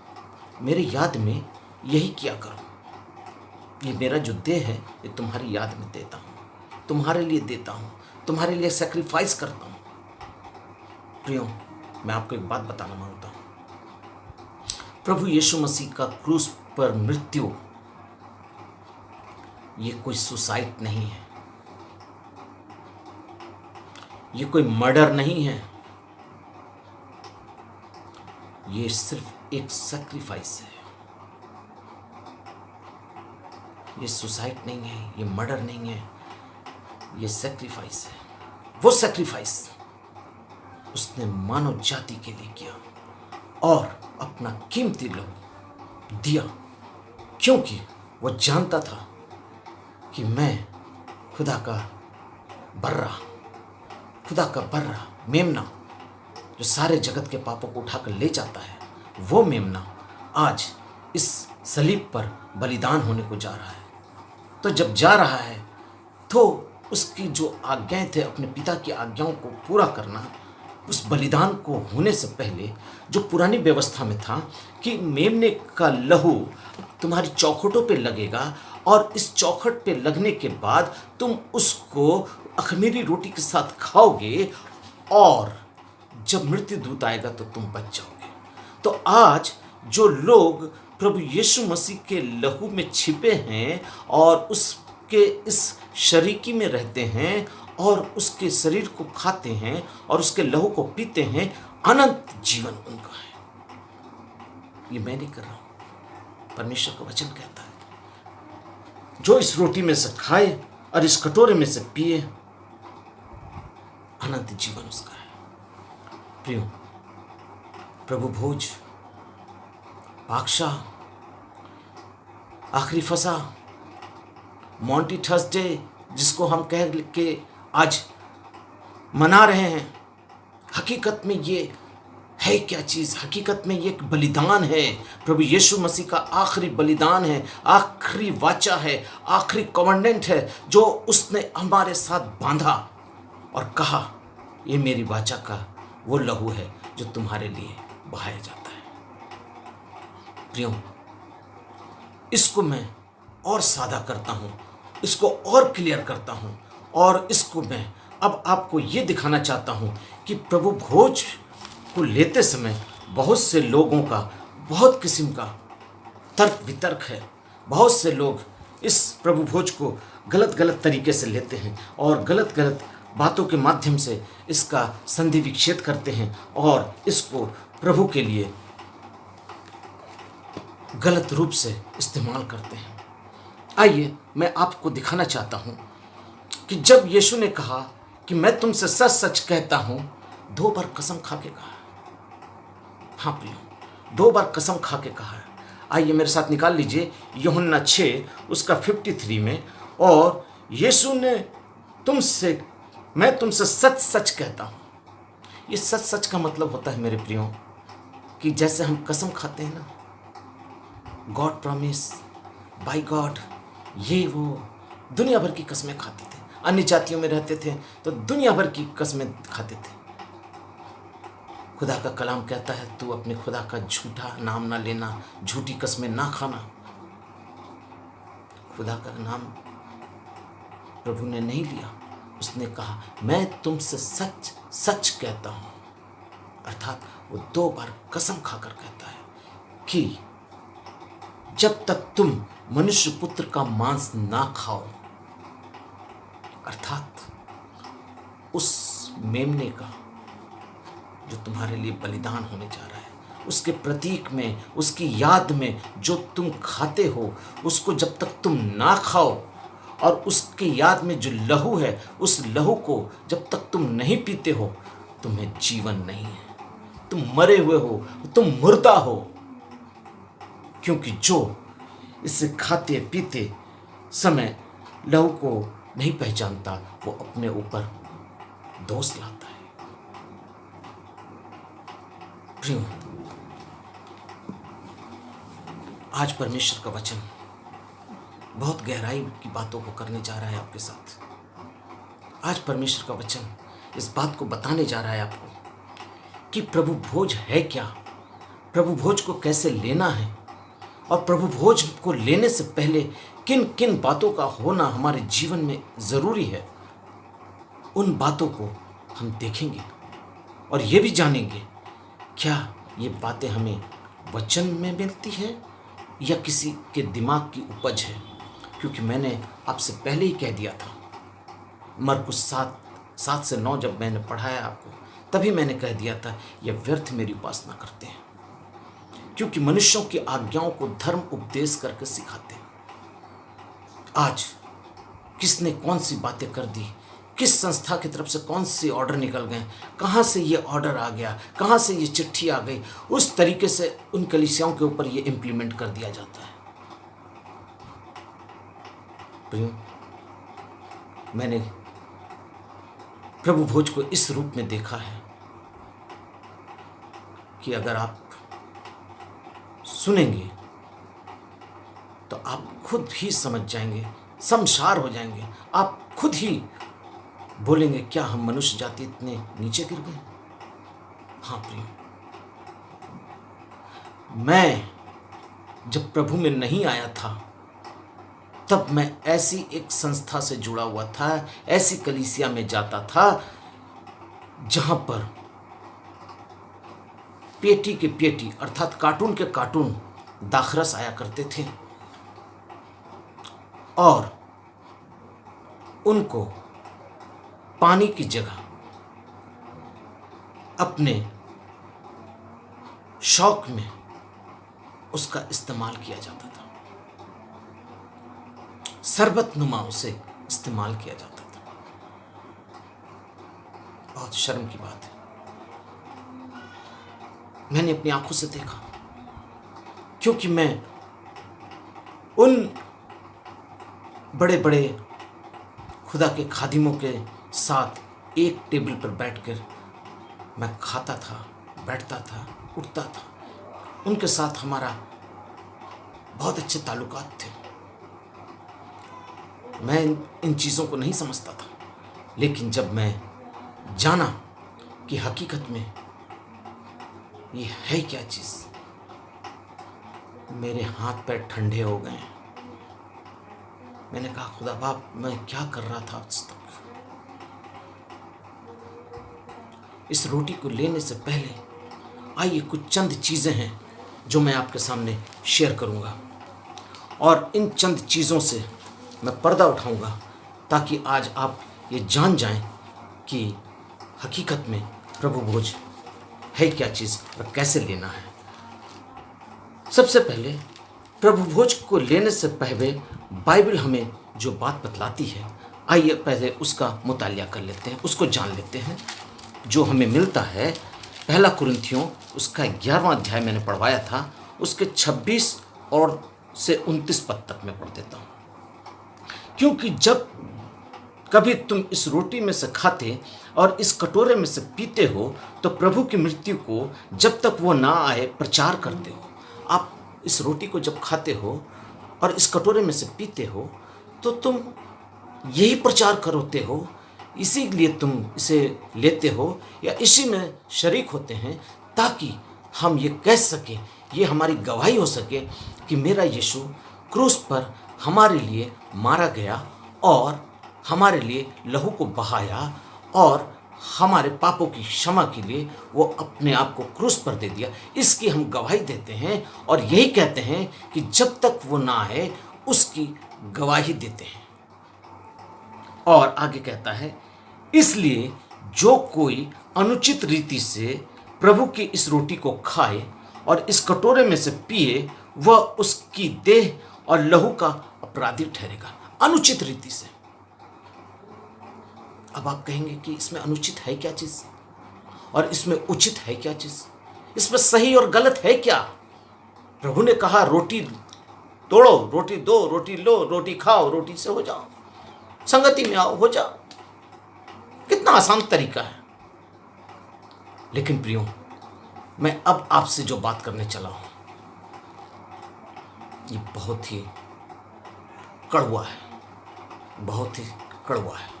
मेरे याद में यही किया करो। ये मेरा जो देह है ये तुम्हारी याद में देता हूँ, तुम्हारे लिए देता हूँ, तुम्हारे लिए सैक्रिफाइस करता हूँ। प्रियो, मैं आपको एक बात बताना मांगता हूँ। प्रभु यीशु मसीह का क्रूस पर मृत्यु ये कोई सुसाइड नहीं है, ये कोई मर्डर नहीं है, ये सिर्फ एक सैक्रिफाइस है। ये सुसाइड नहीं है, ये मर्डर नहीं है, ये सैक्रिफाइस है। वो सैक्रिफाइस उसने मानव जाति के लिए किया और अपना कीमती लहू दिया, क्योंकि वो जानता था कि मैं खुदा का बर्रा मेमना, जो सारे जगत के पापों को उठाकर ले जाता है, वो मेमना आज इस सलीब पर बलिदान होने को जा रहा है। तो जब जा रहा है तो उसकी जो आज्ञाएं थे, अपने पिता की आज्ञाओं को पूरा करना, उस बलिदान को होने से पहले जो पुरानी व्यवस्था में था कि मेमने का लहू तुम्हारी चौखटों पे लगेगा और इस चौखट पे लगने के बाद तुम उसको अख़मीरी रोटी के साथ खाओगे और जब मृत्यु दूत आएगा तो तुम बच जाओगे। तो आज जो लोग प्रभु यीशु मसीह के लहू में छिपे हैं और उसके इस शरीकी में रहते हैं और उसके शरीर को खाते हैं और उसके लहू को पीते हैं, अनंत जीवन उनका है। ये मैं नहीं कर रहा हूं, परमेश्वर का वचन कहता है। जो इस रोटी में से खाए और इस कटोरे में से पिए, अनंत जीवन उसका है। प्रियो, प्रभु भोज, पाकशाह, आखिरी फसा, मॉन्टी थर्सडे जिसको हम कह के आज मना रहे हैं, हकीकत में ये है क्या चीज़? हकीकत में ये एक बलिदान है। प्रभु यीशु मसीह का आखिरी बलिदान है, आखिरी वाचा है, आखिरी कॉवेनेंट है जो उसने हमारे साथ बांधा और कहा, ये मेरी वाचा का वो लहू है जो तुम्हारे लिए बहाया जाता है। प्रियो, इसको मैं और सादा करता हूँ, इसको और क्लियर करता हूँ, और इसको मैं अब आपको ये दिखाना चाहता हूँ कि प्रभु भोज को लेते समय बहुत से लोगों का बहुत किस्म का तर्क वितर्क है। बहुत से लोग इस प्रभु भोज को गलत गलत तरीके से लेते हैं और गलत गलत बातों के माध्यम से इसका संधि विच्छेद करते हैं और इसको प्रभु के लिए गलत रूप से इस्तेमाल करते हैं। आइए मैं आपको दिखाना चाहता हूँ कि जब यीशु ने कहा कि मैं तुमसे सच सच कहता हूँ, 2 बार कसम खा के कहा। हाँ प्रियो, 2 बार कसम खा के कहा है। आइए मेरे साथ निकाल लीजिए यूहन्ना 6 उसका 53 में, और यीशु ने मैं तुमसे सच सच कहता हूँ। ये सच सच का मतलब होता है मेरे प्रियो कि जैसे हम कसम खाते हैं ना, गॉड प्रॉमिस, बाय गॉड, ये वो दुनिया भर की कस्में खाते थे। अन्य जातियों में रहते थे तो दुनिया भर की कस्में खाते थे। खुदा का कलाम कहता है, तू अपने खुदा का झूठा नाम ना लेना, झूठी कस्में ना खाना। खुदा का नाम प्रभु ने नहीं लिया, उसने कहा मैं तुमसे सच सच कहता हूँ। अर्थात वो 2 बार कसम खाकर कहता है कि जब तक तुम मनुष्य पुत्र का मांस ना खाओ, अर्थात उस मेमने का जो तुम्हारे लिए बलिदान होने जा रहा है, उसके प्रतीक में, उसकी याद में जो तुम खाते हो, उसको जब तक तुम ना खाओ और उसकी याद में जो लहू है, उस लहू को जब तक तुम नहीं पीते हो, तुम्हें जीवन नहीं है। तुम मरे हुए हो, तुम मुर्दा हो। क्योंकि जो इसे खाते पीते समय लहू को नहीं पहचानता, वो अपने ऊपर दोष लाता है। प्रियो, आज परमेश्वर का वचन बहुत गहराई की बातों को करने जा रहा है आपके साथ। आज परमेश्वर का वचन इस बात को बताने जा रहा है आपको कि प्रभु भोज है क्या, प्रभु भोज को कैसे लेना है, और प्रभु भोज को लेने से पहले किन किन बातों का होना हमारे जीवन में ज़रूरी है। उन बातों को हम देखेंगे और ये भी जानेंगे क्या ये बातें हमें वचन में मिलती है या किसी के दिमाग की उपज है। क्योंकि मैंने आपसे पहले ही कह दिया था, मरकुस 7 से 9 जब मैंने पढ़ाया आपको, तभी मैंने कह दिया था ये व्यर्थ मेरी उपासना करते हैं, क्योंकि मनुष्यों की आज्ञाओं को धर्म उपदेश करके सिखाते हैं। आज किसने कौन सी बातें कर दी, किस संस्था की तरफ से कौन से ऑर्डर निकल गए, कहाँ से ये ऑर्डर आ गया, कहाँ से ये चिट्ठी आ गई, उस तरीके से उन कलीसियाओं के ऊपर ये इम्प्लीमेंट कर दिया जाता है। प्रियो, मैंने प्रभु भोज को इस रूप में देखा है कि अगर आप सुनेंगे तो आप खुद ही समझ जाएंगे, शर्मसार हो जाएंगे। आप खुद ही बोलेंगे, क्या हम मनुष्य जाति इतने नीचे गिर गए। हाँ प्रिय, मैं जब प्रभु में नहीं आया था तब मैं ऐसी एक संस्था से जुड़ा हुआ था, ऐसी कलीसिया में जाता था जहां पर पेटी के पेटी अर्थात कार्टून के कार्टून दाखरस आया करते थे और उनको पानी की जगह अपने शौक में उसका इस्तेमाल किया जाता था, शरबत नुमा उसे इस्तेमाल किया जाता था। बहुत शर्म की बात है, मैंने अपनी आंखों से देखा, क्योंकि मैं उन बड़े बड़े खुदा के खादिमों के साथ एक टेबल पर बैठकर मैं खाता था, बैठता था, उठता था, उनके साथ हमारा बहुत अच्छे ताल्लुकात थे। मैं इन चीज़ों को नहीं समझता था, लेकिन जब मैं जाना कि हकीकत में ये है क्या चीज़, मेरे हाथ पैर ठंडे हो गए। मैंने कहा, खुदा बाप, मैं क्या कर रहा था आज तक। इस रोटी को लेने से पहले आइए कुछ चंद चीज़ें हैं जो मैं आपके सामने शेयर करूंगा, और इन चंद चीज़ों से मैं पर्दा उठाऊंगा ताकि आज आप ये जान जाएं कि हकीकत में प्रभु भोज है क्या चीज़ और कैसे लेना है। सबसे पहले प्रभु भोज को लेने से पहले बाइबल हमें जो बात बतलाती है, आइए पहले उसका मुतालिया कर लेते हैं, उसको जान लेते हैं। जो हमें मिलता है पहला कुरिन्थियों उसका 11वां अध्याय मैंने पढ़वाया था, उसके 26 और से 29 पद तक मैं पढ़ देता हूँ। क्योंकि जब कभी तुम इस रोटी में से खाते और इस कटोरे में से पीते हो तो प्रभु की मृत्यु को जब तक वो ना आए प्रचार करते हो। आप इस रोटी को जब खाते हो और इस कटोरे में से पीते हो तो तुम यही प्रचार करते हो, इसीलिए तुम इसे लेते हो या इसी में शरीक होते हैं, ताकि हम ये कह सकें, ये हमारी गवाही हो सके कि मेरा यीशु क्रूस पर हमारे लिए मारा गया और हमारे लिए लहू को बहाया और हमारे पापों की क्षमा के लिए वो अपने आप को क्रूस पर दे दिया। इसकी हम गवाही देते हैं और यही कहते हैं कि जब तक वो ना आए उसकी गवाही देते हैं। और आगे कहता है, इसलिए जो कोई अनुचित रीति से प्रभु की इस रोटी को खाए और इस कटोरे में से पिए, वह उसकी देह और लहू का अपराधी ठहरेगा। अनुचित रीति से। अब आप कहेंगे कि इसमें अनुचित है क्या चीज और इसमें उचित है क्या चीज, इसमें सही और गलत है क्या। प्रभु ने कहा, रोटी तोड़ो, रोटी दो, रोटी लो, रोटी खाओ, रोटी से हो जाओ, संगति में आओ, हो जाओ। कितना आसान तरीका है। लेकिन प्रियो, मैं अब आपसे जो बात करने चला हूं ये बहुत ही कड़वा है, बहुत ही कड़वा है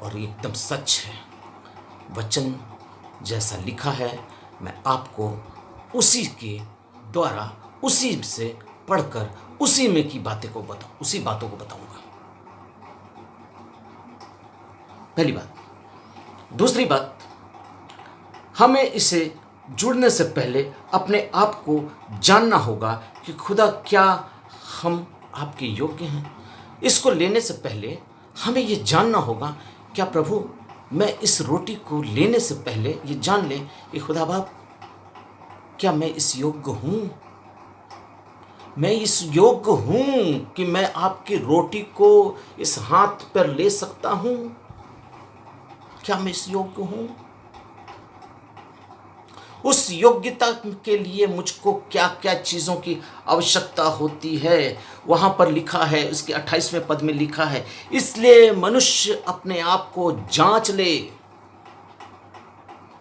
और ये एकदम सच है। वचन जैसा लिखा है मैं आपको उसी के द्वारा, उसी से पढ़कर उसी में की बातें को बताऊं, उसी बातों को बताऊंगा। पहली बात। दूसरी बात, हमें इसे जुड़ने से पहले अपने आप को जानना होगा कि खुदा क्या हम आपके योग्य हैं। इसको लेने से पहले हमें ये जानना होगा, क्या प्रभु मैं इस रोटी को लेने से पहले ये जान लें कि खुदा बाप क्या मैं इस योग्य हूँ, मैं इस योग्य हूँ कि मैं आपकी रोटी को इस हाथ पर ले सकता हूँ। क्या मैं इस योग्य हूँ? उस योग्यता के लिए मुझको क्या क्या चीज़ों की आवश्यकता होती है। वहाँ पर लिखा है, उसके 28वें पद में लिखा है, इसलिए मनुष्य अपने आप को जांच ले।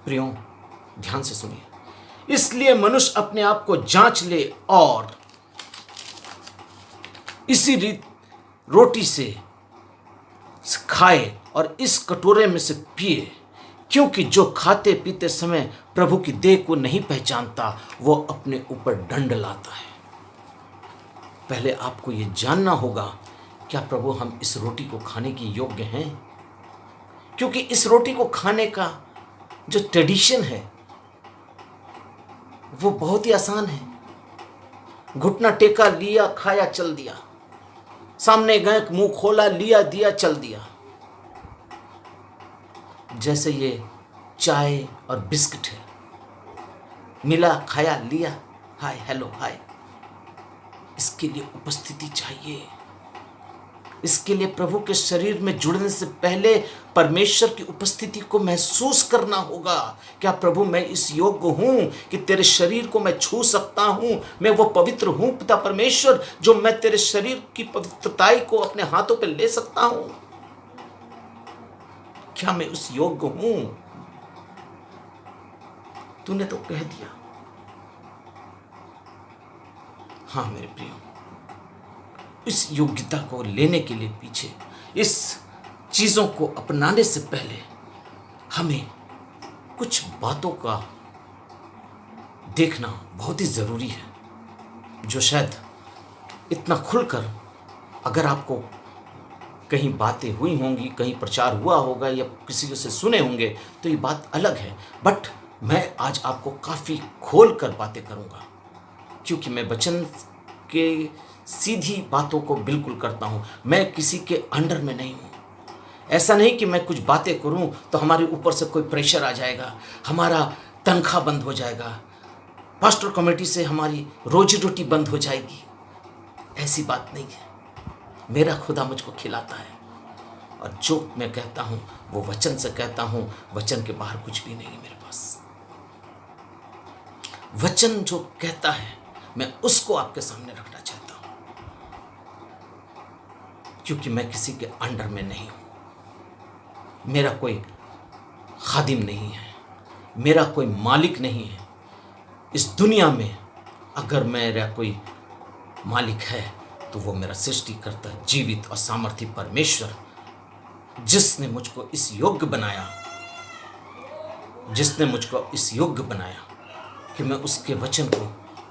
प्रियो ध्यान से सुनिए, इसलिए मनुष्य अपने आप को जांच ले और इसी रीत रोटी से खाए और इस कटोरे में से पिए, क्योंकि जो खाते पीते समय प्रभु की देह को नहीं पहचानता वो अपने ऊपर दंड लाता है। पहले आपको ये जानना होगा, क्या प्रभु हम इस रोटी को खाने की योग्य हैं? क्योंकि इस रोटी को खाने का जो ट्रेडिशन है वो बहुत ही आसान है। घुटना टेका, लिया, खाया, चल दिया। सामने गए, मुंह खोला, लिया, दिया, चल दिया। जैसे ये चाय और बिस्किट है, मिला, खाया, लिया, हाय, हेलो, हाय। इसके लिए उपस्थिति चाहिए। इसके लिए प्रभु के शरीर में जुड़ने से पहले परमेश्वर की उपस्थिति को महसूस करना होगा। क्या प्रभु मैं इस योग्य हूँ कि तेरे शरीर को मैं छू सकता हूँ? मैं वो पवित्र हूँ पिता परमेश्वर जो मैं तेरे शरीर की पवित्रताई को अपने हाथों पे ले सकता हूँ? क्या मैं उस योग्य हूँ? तूने तो कह दिया। हाँ मेरे प्रियो, इस योग्यता को लेने के लिए पीछे, इस चीज़ों को अपनाने से पहले हमें कुछ बातों का देखना बहुत ही ज़रूरी है, जो शायद इतना खुलकर अगर आपको कहीं बातें हुई होंगी, कहीं प्रचार हुआ होगा या किसी से सुने होंगे तो ये बात अलग है, बट मैं आज आपको काफ़ी खोल कर बातें करूँगा, क्योंकि मैं वचन के सीधी बातों को बिल्कुल करता हूँ। मैं किसी के अंडर में नहीं हूँ। ऐसा नहीं कि मैं कुछ बातें करूँ तो हमारे ऊपर से कोई प्रेशर आ जाएगा, हमारा तनख्वाह बंद हो जाएगा, पास्टर कमेटी से हमारी रोजी रोटी बंद हो जाएगी। ऐसी बात नहीं है। मेरा खुदा मुझको खिलाता है और जो मैं कहता हूँ वो वचन से कहता हूँ, वचन के बाहर कुछ भी नहीं है मेरे पास। वचन जो कहता है मैं उसको आपके सामने रखना चाहता हूँ, क्योंकि मैं किसी के अंडर में नहीं हूँ। मेरा कोई खादिम नहीं है, मेरा कोई मालिक नहीं है। इस दुनिया में अगर मेरा कोई मालिक है तो वो मेरा सृष्टिकर्ता, जीवित और सामर्थी परमेश्वर, जिसने मुझको इस योग्य बनाया, जिसने मुझको इस योग्य बनाया कि मैं उसके वचन को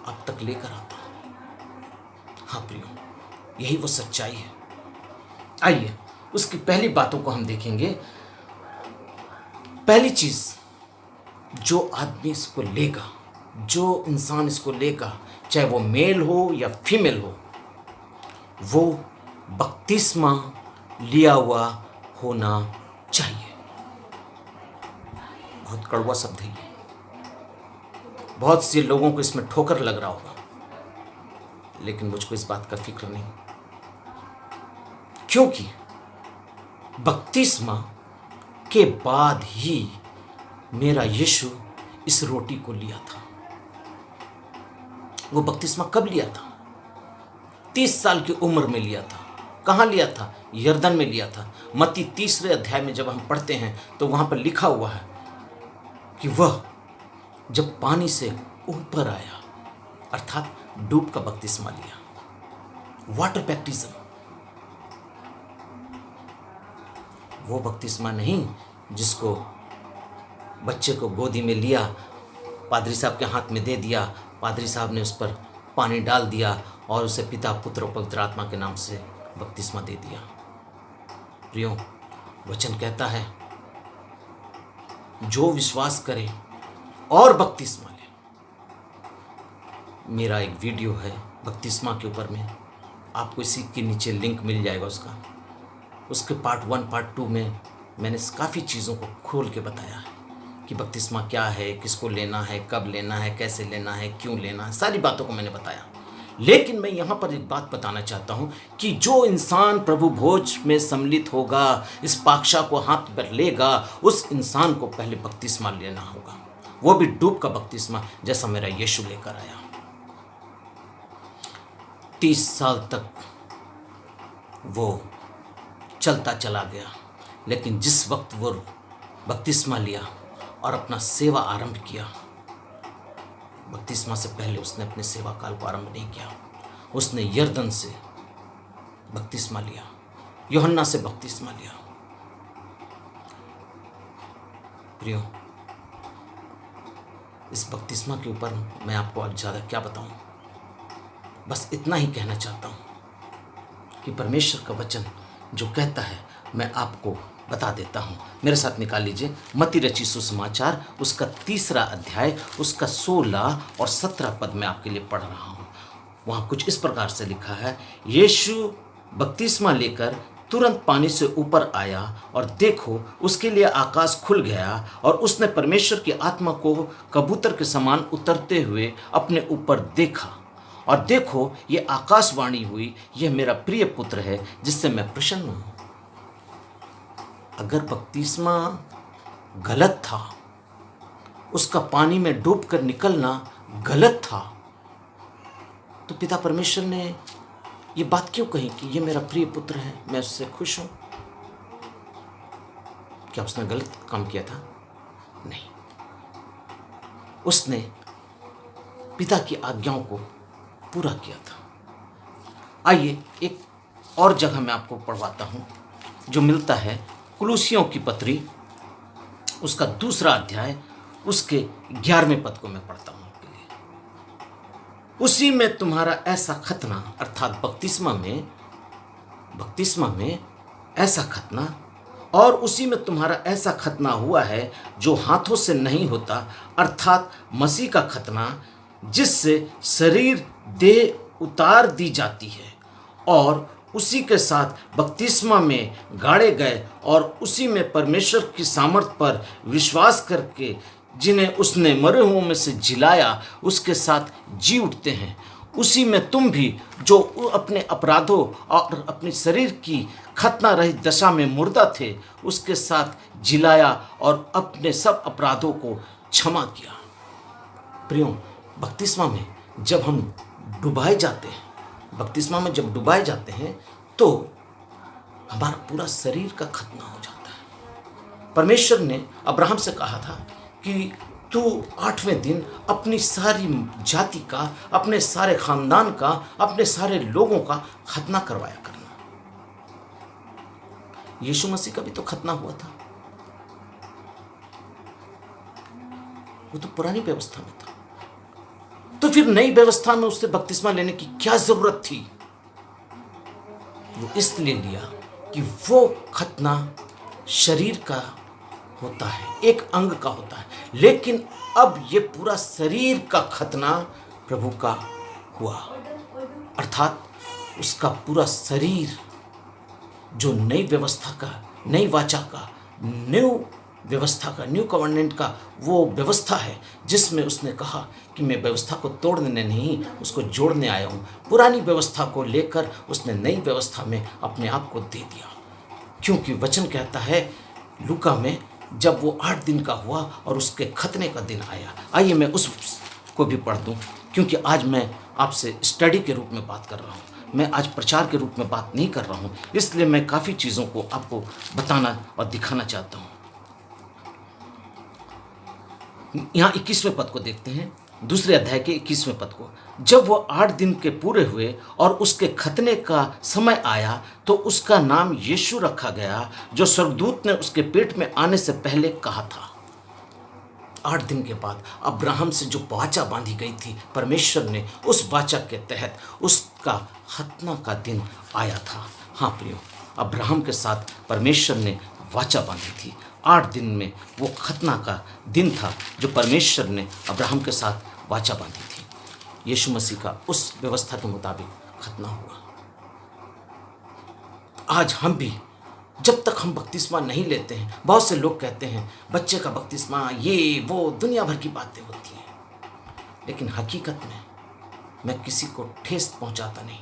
अब तक लेकर आता हूँ। हाँ प्रियो, यही वो सच्चाई है। आइए उसकी पहली बातों को हम देखेंगे। पहली चीज, जो आदमी इसको लेगा, जो इंसान इसको लेगा, चाहे वो मेल हो या फीमेल हो, वो बपतिस्मा लिया हुआ होना चाहिए। बहुत कड़वा शब्द है ये, बहुत से लोगों को इसमें ठोकर लग रहा होगा, लेकिन मुझको इस बात का फिक्र नहीं, क्योंकि बपतिस्मा के बाद ही मेरा यीशु इस रोटी को लिया था। वो बपतिस्मा कब लिया था? 30 साल की उम्र में लिया था। कहाँ लिया था? यरदन में लिया था। मत्ती 3 अध्याय में जब हम पढ़ते हैं तो वहाँ पर लिखा हुआ है कि वह जब पानी से ऊपर आया, अर्थात डूब का बपतिस्मा लिया, वाटर बैप्टिज्म। वो बपतिस्मा नहीं जिसको बच्चे को गोदी में लिया, पादरी साहब के हाथ में दे दिया, पादरी साहब ने उस पर पानी डाल दिया और उसे पिता, पुत्र और पवित्र आत्मा के नाम से बपतिस्मा दे दिया। प्रियो, वचन कहता है जो विश्वास करे और बपतिस्मा ले। मेरा एक वीडियो है बपतिस्मा के ऊपर में, आपको इसी के नीचे लिंक मिल जाएगा उसका। उसके पार्ट 1 पार्ट 2 में मैंने काफ़ी चीज़ों को खोल के बताया है कि बपतिस्मा क्या है, किसको लेना है, कब लेना है, कैसे लेना है, क्यों लेना है, सारी बातों को मैंने बताया। लेकिन मैं यहाँ पर एक बात बताना चाहता हूँ कि जो इंसान प्रभु भोज में सम्मिलित होगा, इस पाक्षा को हाथ पर लेगा, उस इंसान को पहले बपतिस्मा लेना होगा, वो भी डूब का बपतिस्मा, जैसा मेरा यीशु लेकर आया। 30 साल तक वो चलता चला गया, लेकिन जिस वक्त वो बपतिस्मा लिया और अपना सेवा आरंभ किया, बपतिस्मा से पहले उसने अपने सेवा काल को आरंभ नहीं किया। उसने यरदन से बपतिस्मा लिया, यूहन्ना से बपतिस्मा लिया। प्रियो, इस बपतिस्मा के ऊपर मैं आपको आज ज़्यादा क्या बताऊं, बस इतना ही कहना चाहता हूं कि परमेश्वर का वचन जो कहता है मैं आपको बता देता हूँ। मेरे साथ निकाल लीजिए मत्ती रचित सुसमाचार, उसका 3 अध्याय, उसका 16 और 17 पद मैं आपके लिए पढ़ रहा हूँ। वहाँ कुछ इस प्रकार से लिखा है, यीशु बपतिस्मा लेकर तुरंत पानी से ऊपर आया और देखो उसके लिए आकाश खुल गया और उसने परमेश्वर की आत्मा को कबूतर के समान उतरते हुए अपने ऊपर देखा, और देखो ये आकाशवाणी हुई, यह मेरा प्रिय पुत्र है जिससे मैं प्रसन्न हूँ। अगर बपतिस्मा गलत था, उसका पानी में डूबकर निकलना गलत था, तो पिता परमेश्वर ने ये बात क्यों कही कि ये मेरा प्रिय पुत्र है, मैं उससे खुश हूं? क्या उसने गलत काम किया था? नहीं। उसने पिता की आज्ञाओं को पूरा किया था। आइए एक और जगह मैं आपको पढ़वाता हूँ जो मिलता है कुलुसियों की पत्री, उसका 2 अध्याय, उसके 11वें पद को मैं पढ़ता हूँ आपके लिए। उसी में तुम्हारा ऐसा खतना, अर्थात बपतिस्मा में ऐसा खतना, और उसी में तुम्हारा ऐसा खतना हुआ है जो हाथों से नहीं होता, अर्थात मसीह का खतना, जिससे शरीर देह उतार दी जाती है, और उसी के साथ बपतिस्मा में गाड़े गए, और उसी में परमेश्वर की सामर्थ पर विश्वास करके जिन्हें उसने मरे हुओं में से जिलाया उसके साथ जी उठते हैं। उसी में तुम भी जो अपने अपराधों और अपने शरीर की खतना रहित दशा में मुर्दा थे, उसके साथ जिलाया और अपने सब अपराधों को क्षमा किया। प्रियो, बपतिस्मा में जब हम डुबाए जाते हैं, तो हमारा पूरा शरीर का खतना हो जाता है। परमेश्वर ने अब्राहम से कहा था कि तू 8वें दिन अपनी सारी जाति का, अपने सारे खानदान का, अपने सारे लोगों का खतना करवाया करना। यीशु मसीह का भी तो खतना हुआ था, वो तो पुरानी व्यवस्था में था, तो फिर नई व्यवस्था में उससे बपतिस्मा लेने की क्या जरूरत थी? वो इसलिए लिया कि वो खतना शरीर का होता है, एक अंग का होता है, लेकिन अब ये पूरा शरीर का खतना प्रभु का हुआ, अर्थात उसका पूरा शरीर जो नई व्यवस्था का, नई वाचा का, न्यू व्यवस्था का, न्यू कवर्नेंट का वो व्यवस्था है, जिसमें उसने कहा कि मैं व्यवस्था को तोड़ने नहीं, उसको जोड़ने आया हूँ। पुरानी व्यवस्था को लेकर उसने नई व्यवस्था में अपने आप को दे दिया, क्योंकि वचन कहता है लूका में, जब वो 8 दिन का हुआ और उसके खतने का दिन आया। आइए मैं उसको भी पढ़ दूँ, क्योंकि आज मैं आपसे स्टडी के रूप में बात कर रहा हूँ, मैं आज प्रचार के रूप में बात नहीं कर रहा हूँ, इसलिए मैं काफ़ी चीज़ों को आपको बताना और दिखाना चाहता हूँ। यहाँ 21वें पद को देखते हैं, 2 अध्याय के 21वें पद को। जब वो 8 दिन के पूरे हुए और उसके खतने का समय आया, तो उसका नाम यीशु रखा गया, जो स्वर्गदूत ने उसके पेट में आने से पहले कहा था। 8 दिन के बाद अब्राहम से जो वाचा बांधी गई थी, परमेश्वर ने उस वाचा के तहत उसका खतना का दिन आया था। हाँ प्रियो, अब्राहम के साथ परमेश्वर ने वाचा बांधी थी। 8 दिन में वो खतना का दिन था जो परमेश्वर ने अब्राहम के साथ वाचा बांधी थी। यीशु मसीह का उस व्यवस्था के मुताबिक खतना हुआ। आज हम भी, जब तक हम बपतिस्मा नहीं लेते हैं, बहुत से लोग कहते हैं बच्चे का बपतिस्मा, ये वो दुनिया भर की बातें होती हैं, लेकिन हकीकत में मैं किसी को ठेस पहुंचाता नहीं,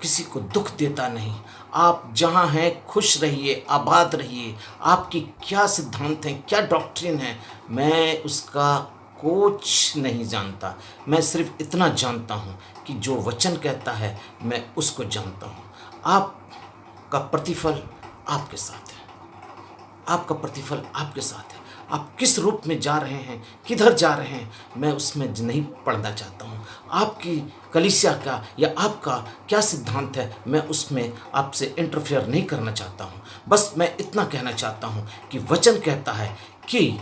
किसी को दुख देता नहीं। आप जहाँ हैं खुश रहिए, आबाद रहिए। आपकी क्या सिद्धांत हैं, क्या डॉक्ट्रिन है, मैं उसका कुछ नहीं जानता। मैं सिर्फ इतना जानता हूँ कि जो वचन कहता है मैं उसको जानता हूँ। आपका प्रतिफल आपके साथ है, आपका प्रतिफल आपके साथ है। आप किस रूप में जा रहे हैं, किधर जा रहे हैं, मैं उसमें नहीं पढ़ना चाहता हूँ। आपकी कलीसिया का या आपका क्या सिद्धांत है, मैं उसमें आपसे इंटरफेयर नहीं करना चाहता हूँ। बस मैं इतना कहना चाहता हूँ कि वचन कहता है कि